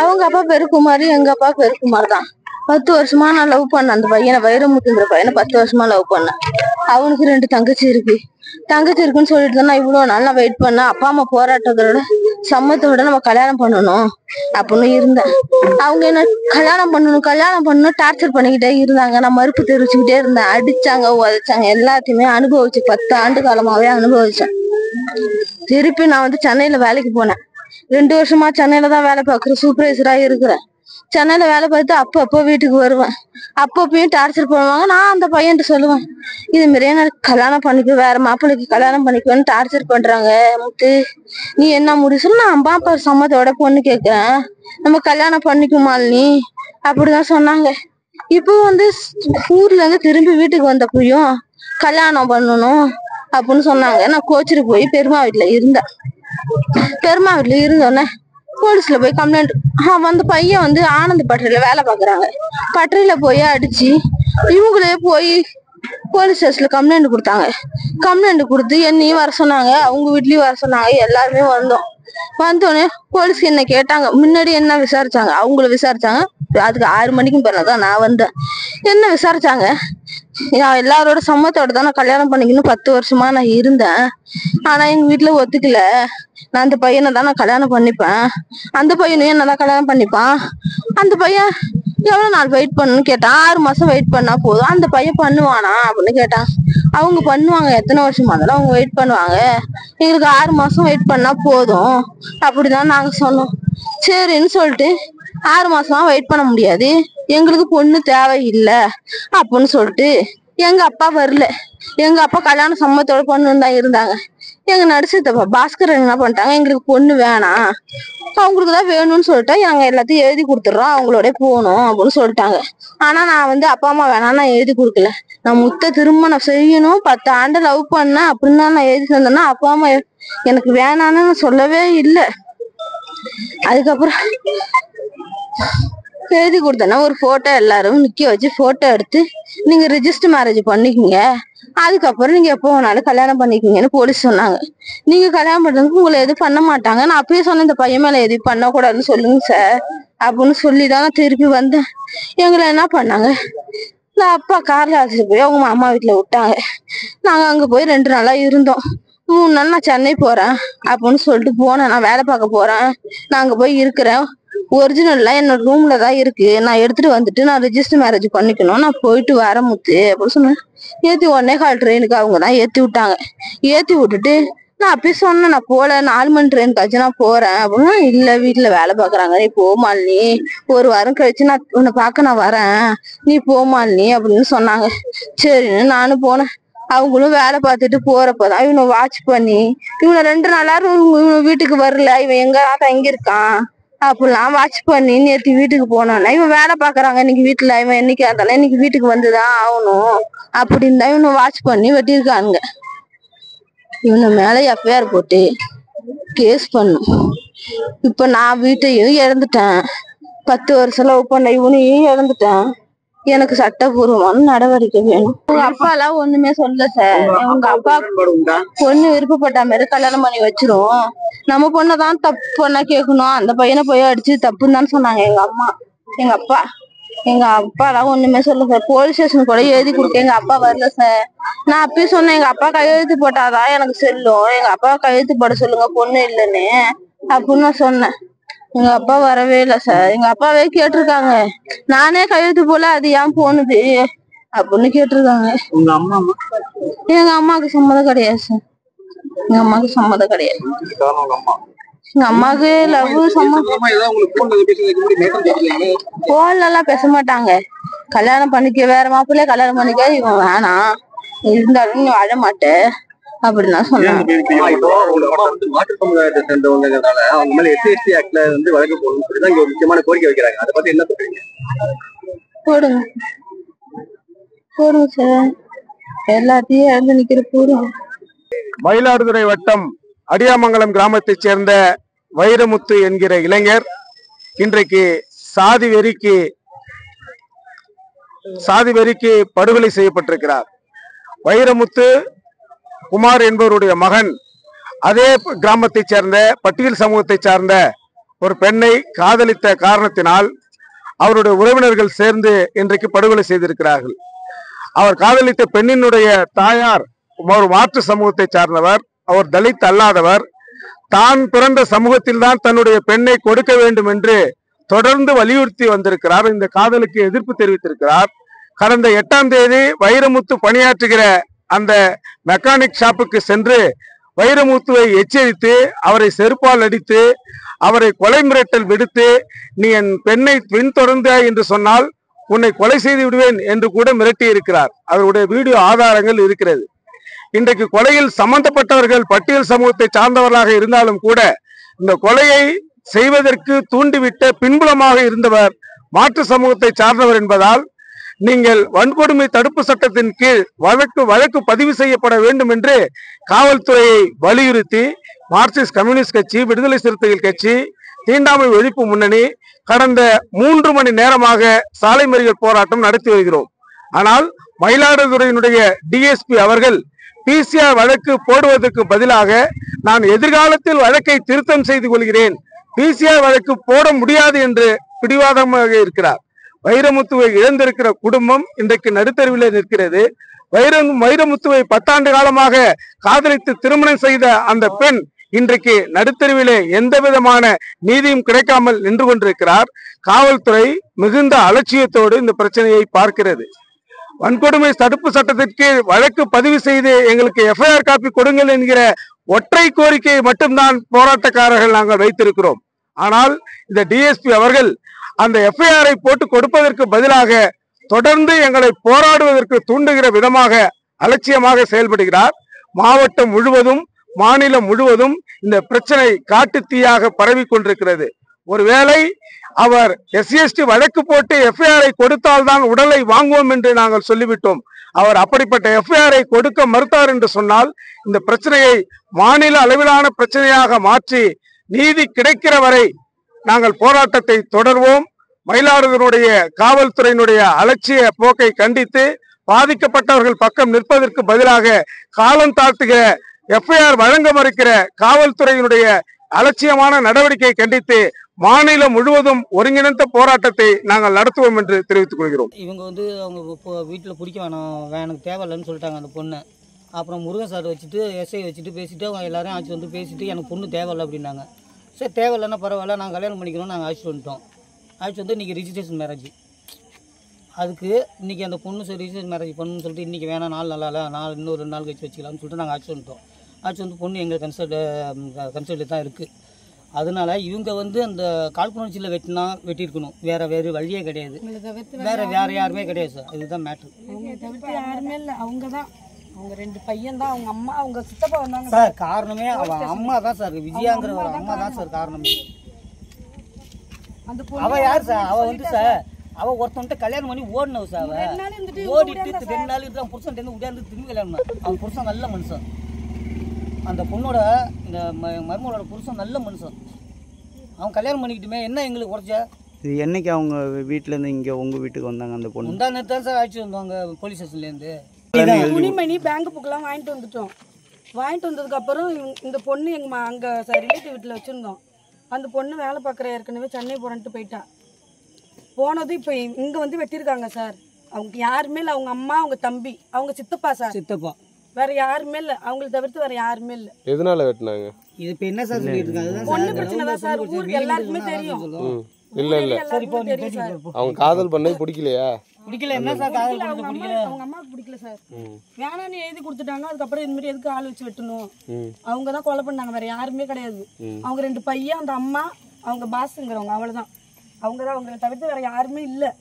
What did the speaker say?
அவங்க அப்பா பேரு குமார், எங்க அப்பா பேரு குமார் தான். 10 வருஷமா நான் லவ் பண்ணேன் அந்த பையனை, வைரமுத்துங்கிற பையனை 10 வருஷமா லவ் பண்ணேன். அவனுக்கு 2 தங்கச்சி இருக்கு. தங்கச்சி இருக்குன்னு சொல்லிட்டு தான் நான் இவ்வளவு நாள் நான் வெயிட் பண்ணேன். அப்பா அம்மா போராட்டத்தோட சம்மத்தோட நம்ம கல்யாணம் பண்ணணும் அப்படின்னு இருந்தேன். அவங்க என்ன கல்யாணம் பண்ணணும் டார்ச்சர் பண்ணிக்கிட்டே இருந்தாங்க. நான் மறுப்பு தெரிவிச்சுக்கிட்டே இருந்தேன். அடிச்சாங்க, உதைச்சாங்க, எல்லாத்தையுமே அனுபவிச்சு 10 ஆண்டு காலமாவே அனுபவிச்சேன். திருப்பி நான் சென்னையில வேலைக்கு போனேன். 2 வருஷமா சென்னையில தான் வேலை பார்க்குறேன். சூப்பர்வைசரா இருக்கிறேன். சென்னையில வேலை பார்த்து அப்பப்போ வீட்டுக்கு வருவேன். அப்பப்பயும் டார்ச்சர் பண்ணுவாங்க. நான் அந்த பையன்ட்டு சொல்லுவேன், இது மாதிரியே நான் கல்யாணம் பண்ணிக்க, வேற மாப்பிள்ளைக்கு கல்யாணம் பண்ணிக்குவேன்னு டார்ச்சர் பண்றாங்க முத்து, நீ என்ன முடிவு சொல்லு. நான் பாப்பா சம்மத்தோட பொண்ணு கேட்கிறேன், நம்ம கல்யாணம் பண்ணிக்குமா நீ அப்படிதான் சொன்னாங்க. இப்போ ஊர்ல இருந்து திரும்பி வீட்டுக்கு வந்தப்பயும் கல்யாணம் பண்ணணும் அப்படின்னு சொன்னாங்க. நான் கோச்சிட்டு போய் பெருமா வீட்டுல இருந்தோன்னே போலீஸ்ல போய் கம்ப்ளைண்ட். அந்த பையன் ஆனந்த் பட்டறையில வேலை பாக்குறாங்க. பட்டறையில போய் அடிச்சு இவங்களே போய் போலீஸ் ஸ்டேஷன்ல கம்ப்ளைண்ட் கொடுத்தாங்க. கம்ப்ளைண்ட் கொடுத்து என்னையும் வர சொன்னாங்க, அவங்க வீட்லயும் வர சொன்னாங்க. எல்லாருமே வந்தோடனே போலீஸ் என்ன கேட்டாங்க. முன்னாடி என்ன விசாரிச்சாங்க, அவங்கள விசாரிச்சாங்க. அதுக்கு 6 மணிக்கும் பிறகுதான் நான் வந்தேன். என்ன விசாரிச்சாங்க, நான் எல்லாரோட சம்மத்தோட தான் நான் கல்யாணம் பண்ணிக்கணும் 10 வருஷமா நான் இருந்தேன். ஆனா எங்க வீட்டுல ஒத்துக்கல. நான் அந்த பையனை தான் நான் கல்யாணம் பண்ணிப்பேன், அந்த பையனையும் என்னதான் கல்யாணம் பண்ணிப்பான். அந்த பையன் எவ்வளவு நாள் வெயிட் பண்ணணும்னு கேட்டான். 6 மாசம் வெயிட் பண்ணா போதும். அந்த பையன் பண்ணுவானா அப்படின்னு கேட்டான். அவங்க பண்ணுவாங்க, எத்தனை வருஷமா இருந்தாலும் அவங்க வெயிட் பண்ணுவாங்க, எங்களுக்கு 6 மாசம் வெயிட் பண்ணா போதும் அப்படிதான் நாங்க சொன்னோம். சரின்னு சொல்லிட்டு 6 மாசமா வெயிட் பண்ண முடியாது, எங்களுக்கு பொண்ணு தேவையில்லை அப்படின்னு சொல்லிட்டு எங்க அப்பா வரல. எங்க அப்பா கல்யாண சம்மத்தோட பொண்ணு தான் இருந்தாங்க. எங்க நடிச்சதப்பா பாஸ்கர் என்ன பண்ணிட்டாங்க, எங்களுக்கு பொண்ணு வேணாம், அவங்களுக்குதான் வேணும்னு சொல்லிட்டா நாங்க எல்லாத்தையும் எழுதி கொடுத்துடுறோம், அவங்களோட போகணும் அப்படின்னு சொல்லிட்டாங்க. ஆனா நான் அப்பா அம்மா வேணாம், நான் எழுதி கொடுக்கல. நான் முத்த திருமணம் செய்யணும், 10 ஆண்டு லவ் பண்ணேன் அப்படின்னு தான் நான் எழுதி தந்தேன்னா அப்பா அம்மா எனக்கு வேணான்னு நான் சொல்லவே இல்லை. அதுக்கப்புறம் எழுதி கொடுத்தேன்னா ஒரு போட்டோ எல்லாரும் நிக்க வச்சு போட்டோ எடுத்து நீங்க ரிஜிஸ்டர் மேரேஜ் பண்ணிக்கீங்க, அதுக்கப்புறம் நீங்க எப்போ வேணாலும் கல்யாணம் பண்ணிக்கீங்கன்னு போலீஸ் சொன்னாங்க. நீங்க கல்யாணம் பண்றதுக்கு உங்களை எதுவும் பண்ண மாட்டாங்க. நான் அப்பயே சொன்னேன், இந்த பையன் மேல எதுவும் பண்ணக்கூடாதுன்னு சொல்லுங்க சார் அப்படின்னு சொல்லிதான் நான் திருப்பி வந்தேன். எங்களை என்ன பண்ணாங்க, இந்த அப்பா கார்ல அழைச்சிட்டு போய் அவங்க அம்மா வீட்டுல விட்டாங்க. நாங்க அங்க போய் 2 நாளா இருந்தோம். 3 நாள் நான் சென்னை போறேன் அப்படின்னு சொல்லிட்டு போனேன். நான் வேலை பார்க்க போறேன், நான் அங்க போய் இருக்கிறேன், ஒரிஜினல்லாம் என்னோட ரூம்ல தான் இருக்கு, நான் எடுத்துட்டு வந்துட்டு நான் ரிஜிஸ்டர் மேரேஜ் பண்ணிக்கணும், நான் போயிட்டு வர முத்து அப்படின்னு சொன்னேன். ஏத்தி 1:15 ட்ரெயினுக்கு அவங்க தான் ஏத்தி விட்டாங்க. ஏத்தி விட்டுட்டு நான் அப்பயே சொன்னேன், நான் போல 4 மணி ட்ரெயினுக்காச்சும் நான் போறேன் அப்படின்னா, இல்ல வீட்டுல வேலை பாக்குறாங்க, நீ போமாலினி, 1 வாரம் கழிச்சு நான் உன்னை பார்க்க நான் வரேன், நீ போமாலினி அப்படின்னு சொன்னாங்க. சரின்னு நானும் போனேன். அவங்களும் வேலை பார்த்துட்டு போறப்பதான் இவனை வாட்ச் பண்ணி, இவனை 2 நாளா இவன் வீட்டுக்கு வரல, இவன் எங்க தங்கியிருக்கான் அப்படிலாம் வாட்ச் பண்ணி நேற்று வீட்டுக்கு போனோன்னா, இவன் வேலை பாக்குறாங்க இன்னைக்கு வீட்டுல, இவன் என்னைக்கு இருந்தாலும் இன்னைக்கு வீட்டுக்கு வந்துதான் ஆகணும் அப்படின்னு தான் இவனை வாட்ச் பண்ணி வெட்டியிருக்காங்க. இவனை மேல எஃப்ஐஆர் போட்டு கேஸ் பண்ணும். இப்ப நான் வீட்டையும் இழந்துட்டேன், 10 வருஷம் லவ் பண்ண இவனையும் இழந்துட்டேன். எனக்கு சட்டபூர்வமான நடவடிக்கை வேணும். உங்க அப்பா எல்லாம் ஒண்ணுமே சொல்ல சார். உங்க அப்பா பொண்ணு விருப்பப்பட்ட மாதிரி கல்யாணம் பண்ணி வச்சிரும், நம்ம பொண்ணதான் தப்பு பண்ணா கேட்கணும், அந்த பையனை போய் அடிச்சு தப்புன்னு தான் சொன்னாங்க எங்க அம்மா. எங்க அப்பா எல்லாம் ஒண்ணுமே சொல்ல சார். போலீஸ் ஸ்டேஷன் கூட எழுதி கொடுக்க எங்க அப்பா வரல சார். நான் அப்பயே சொன்னேன், எங்க அப்பா கையெழுத்து போட்டாதான் எனக்கு செல்லும், எங்க அப்பா கையெழுத்து போட சொல்லுங்க பொண்ணு இல்லைன்னு அப்படின்னு நான் சொன்னேன். எங்க அப்பா வரவே இல்லை சார். எங்க அப்பாவே கேட்டிருக்காங்க, நானே கையெழுத்து போல அது ஏன் போனுது அப்படின்னு கேட்டிருக்காங்க. எங்க அம்மாவுக்கு சம்மதம் கிடையாது சார். எங்க அம்மாவுக்கு சம்மதம் கிடையாது. எங்க அம்மாவுக்கு லவ் சம்மதம். போன்ல எல்லாம் பேச மாட்டாங்க. கல்யாணம் பண்ணிக்க, வேற மாப்பிள்ளைய கல்யாணம் பண்ணிக்க, இவன் வேணாம், இருந்தாலும் நீ வாழ மாட்டேன் அப்படின்னா சொன்னாங்க. மாற்று சமுதாயத்தை சேர்ந்தவங்கிறதுனால அவங்க மேல SC/ST ஆக்ட்ல வழக்கு போடணும்னு சொல்லி தான் இங்க ஒரு முக்கியமான கோரிக்கை வைக்கிறாங்க. அதை பத்தி என்ன சொல்றீங்க? போடுங்க சார், எல்லாத்தையும் இழந்து நிக்கிற போடுங்க. மயிலாடுதுறை வட்டம் அடியாமங்கலம் கிராமத்தைச் சேர்ந்த வைரமுத்து என்கிற இளைஞர் இன்றைக்கு சாதி வெறிக்கு படுகொலை செய்யப்பட்டிருக்கிறார். வைரமுத்து குமார் என்பவருடைய மகன் அதே கிராமத்தைச் சேர்ந்த பட்டியல் சமூகத்தை சார்ந்த ஒரு பெண்ணை காதலித்த காரணத்தினால் அவருடைய உறவினர்கள் சேர்ந்து இன்றைக்கு படுகொலை செய்திருக்கிறார்கள். அவர் காதலித்த பெண்ணினுடைய தாயார் ஒரு மாற்று சமூகத்தை சார்ந்தவர், அவர் தலித் அல்லாதவர். தான் பிறந்த சமூகத்தில் தான் தன்னுடைய பெண்ணை கொடுக்க வேண்டும் என்று தொடர்ந்து வலியுறுத்தி வந்திருக்கிறார். இந்த காதலுக்கு எதிர்ப்பு தெரிவித்திருக்கிறார். கடந்த 8ஆம் தேதி வைரமுத்து பணியாற்றுகிற அந்த மெக்கானிக் ஷாப்புக்கு சென்று வைரமுத்துவை எச்சரித்து அவரை செருப்பால் அடித்து அவரை கொலை மிரட்டல் விடுத்து, நீ என் பெண்ணை பின்தொடர்ந்தாய் என்று சொன்னால் உன்னை கொலை செய்து விடுவேன் என்று கூட மிரட்டி இருக்கிறார். அவருடைய வீடியோ ஆதாரங்கள் இருக்கிறது. இன்றைக்கு கொலையில் சம்பந்தப்பட்டவர்கள் பட்டியல் சமூகத்தை சார்ந்தவர்களாக இருந்தாலும் கூட இந்த கொலையை செய்வதற்கு தூண்டிவிட்ட பின்புலமாக இருந்தவர் மாற்று சமூகத்தை சார்ந்தவர் என்பதால் நீங்கள் வன்கொடுமை தடுப்பு சட்டத்தின் கீழ் வழக்கு பதிவு செய்யப்பட வேண்டும் என்று காவல்துறையை வலியுறுத்தி மார்க்சிஸ்ட் கம்யூனிஸ்ட் கட்சி, விடுதலை சிறுத்தைகள் கட்சி, தீண்டாமை ஒழிப்பு முன்னணி கடந்த 3 மணி நேரமாக சாலை மறியல் போராட்டம் நடத்தி வருகிறோம். ஆனால் மயிலாடுதுறையினுடைய டிஎஸ்பி அவர்கள் பிசிஆர் வழக்கு போடுவதற்கு பதிலாக நான் எதிர்காலத்தில் வழக்கை திருத்தம் செய்து கொள்கிறேன், பிசிஆர் வழக்கு போட முடியாது என்று பிடிவாதமாக இருக்கிறார். வைரமுத்துவை இழந்திருக்கிற குடும்பம் இன்றைக்கு நடுத்தருவிலே நிற்கிறது. வைரமுத்துவை 10 ஆண்டு காலமாக காதலித்து திருமணம் செய்த அந்த பெண் இன்றைக்கு நடுத்தருவிலே எந்த விதமான நீதியும் கிடைக்காமல் நின்று கொண்டிருக்கிறார். காவல்துறை மிகுந்த அலட்சியத்தோடு இந்த பிரச்சனையை பார்க்கிறது. வன்கொடுமை தடுப்பு சட்டத்திற்கு வழக்கு பதிவு செய்து எங்களுக்கு எஃப்ஐஆர் காப்பி கொடுங்கள் என்கிற ஒற்றை கோரிக்கையை மட்டும்தான் போராட்டக்காரர்கள் நாங்கள் வைத்திருக்கிறோம். ஆனால் இந்த டிஎஸ்பி அவர்கள் அந்த எஃப்ஐஆரை போட்டு கொடுப்பதற்கு பதிலாக தொடர்ந்து எங்களை போராடுவதற்கு தூண்டுகிற விதமாக அலட்சியமாக செயல்படுகிறார். மாவட்டம் முழுவதும், மாநிலம் முழுவதும் இந்த பிரச்சனை காட்டுத்தீயாக பரவி கொண்டிருக்கிறது. ஒருவேளை அவர் எஸ்சிஎஸ்டி வழக்கு போட்டு எஃப்ஐஆரை கொடுத்தால்தான் உடலை வாங்குவோம் என்று நாங்கள் சொல்லிவிட்டோம். அவர் அப்படிப்பட்ட எஃப்ஐஆரை கொடுக்க மறுத்தார் என்று சொன்னால் இந்த பிரச்சனையை மாநில அளவிலான பிரச்சனையாக மாற்றி நீதி கிடைக்கிற வரை நாங்கள் போராட்டத்தை தொடர்வோம். மயிலாடுதுறையினுடைய காவல்துறையினுடைய அலட்சிய போக்கை கண்டித்து பாதிக்கப்பட்டவர்கள் பக்கம் நிற்பதற்கு பதிலாக காலம் தாழ்த்துகிற எஃப்ஐஆர் வழங்க மறுக்கிற காவல்துறையினுடைய அலட்சியமான நடவடிக்கையை கண்டித்து மாநிலம் முழுவதும் ஒருங்கிணைந்த போராட்டத்தை நாங்கள் நடத்துவோம் என்று தெரிவித்துக் கொள்கிறோம். இவங்க அவங்க வீட்டில் பிடிக்க வேணாம், எனக்கு தேவையில்லைன்னு சொல்லிட்டாங்க அந்த பொண்ணு. அப்புறம் முருகன் சார் வச்சுட்டு எஸ்ஐ வச்சுட்டு பேசிட்டு அவங்க எல்லாரும் ஆச்சு வந்து பேசிட்டு எனக்கு பொண்ணு தேவையில்லை அப்படின்னாங்க. சரி தேவையில்லைன்னா பரவாயில்ல, நாங்கள் கல்யாணம் பண்ணிக்கணும் நாங்கள் அழைச்சிட்டு வந்துட்டோம். அழைச்சி வந்து இன்றைக்கி ரிஜிஸ்ட்ரேஷன் மேரேஜ். அதுக்கு இன்றைக்கி அந்த பொண்ணு சரி ரிஜிஸ்ட்ரேஷன் மேரேஜ் பண்ணணும்னு சொல்லிட்டு இன்றைக்கி வேணாம், நாள் நல்லா இல்லை, இன்னும் 2 நாள் கழிச்சு வச்சுக்கலாம்னு சொல்லிட்டு நாங்கள் அழைச்சி வந்துட்டோம். அழைச்சி வந்து பொண்ணு எங்கள் கன்சல்ட்டு தான் இருக்குது. அதனால இவங்க வந்து அந்த காழ்ப்புணர்ச்சியில் வெட்டியிருக்கணும், வேறு வழியே கிடையாது, வேறு யாருமே கிடையாது சார். இதுதான் மேட்ரு. யாருமே இல்லை, அவங்க தான், அவங்க 2 பையன் தான், அவங்க அம்மா அவங்க சித்தப்பா வந்தாங்க சார். காரணமே அவன் அம்மா தான் சார், விஜயாங்கிற ஒரு அம்மா தான் சார் காரணமே. அவ யார் சார்? அவ வந்து சார் அவ ஒருத்தன்ட்ட கல்யாணம் பண்ணி ஓடினவ சார். அவ ஓடிட்டு 2 நாள் இருந்து அவன் புருஷன் உடையாந்து திரும்பி கல்யாணம் பண்ண. அவன் புருஷன் நல்ல மனுஷன். அந்த பொண்ணோட இந்த மருமகளோட புருஷன் நல்ல மனுஷன். அவன் கல்யாணம் பண்ணிக்கிட்டுமே என்ன எங்களுக்கு உடச்ச? இது என்னைக்கு அவங்க வீட்டிலேருந்து இங்கே உங்கள் வீட்டுக்கு வந்தாங்க அந்த பொண்ணு? முந்தா நேரத்து தான் சார் அழைச்சி வந்தாங்க போலீஸ் ஸ்டேஷன்லேருந்து. துணிமணி பேங்க் புக்கெல்லாம் வாங்கிட்டு வந்துட்டோம். வாங்கிட்டு வந்ததுக்கப்புறம் இந்த பொண்ணு எங்கள் அங்கே ரிலேட்டிவ் வீட்டில் வச்சுருந்தோம். அந்த பொண்ணு வேலை பார்க்குற ஏற்கனவே சென்னை போகிறன்ட்டு போயிட்டா. போனது இப்போ இங்கே வந்து வெட்டியிருக்காங்க சார். அவங்க யாருமே இல்லை, அவங்க அம்மா, அவங்க தம்பி, அவங்க சித்தப்பா சார். சித்தப்பா வேற யாருமே இல்லை, அவங்களை தவிர்த்து வேற யாருமே இல்லை. எதனால வெட்டினாங்க? இது இப்போ என்ன சார் சொல்லிட்டு இருக்காங்க? பொண்ணு பிரச்சனை தான் சார், ஊருக்கு எல்லாருக்குமே தெரியும். இல்ல அவங்க காதல் பண்ண பிடிக்கலையா? பிடிக்கல. என்ன சார் காதல் அவங்க அம்மாவுக்கு பிடிக்கல சார். வேணான்னு எழுதி கொடுத்துட்டாங்க. அதுக்கப்புறம் இது மாதிரி எதுக்கு ஆள் வச்சு வெட்டணும்? அவங்க தான் கொலை பண்ணாங்க, வேற யாருமே கிடையாது. அவங்க 2 பையன், அந்த அம்மா, அவங்க பாஸுங்கிறவங்க, அவ்வளவுதான். அவங்க தான், அவங்களை தவிர்த்து வேற யாருமே இல்லை.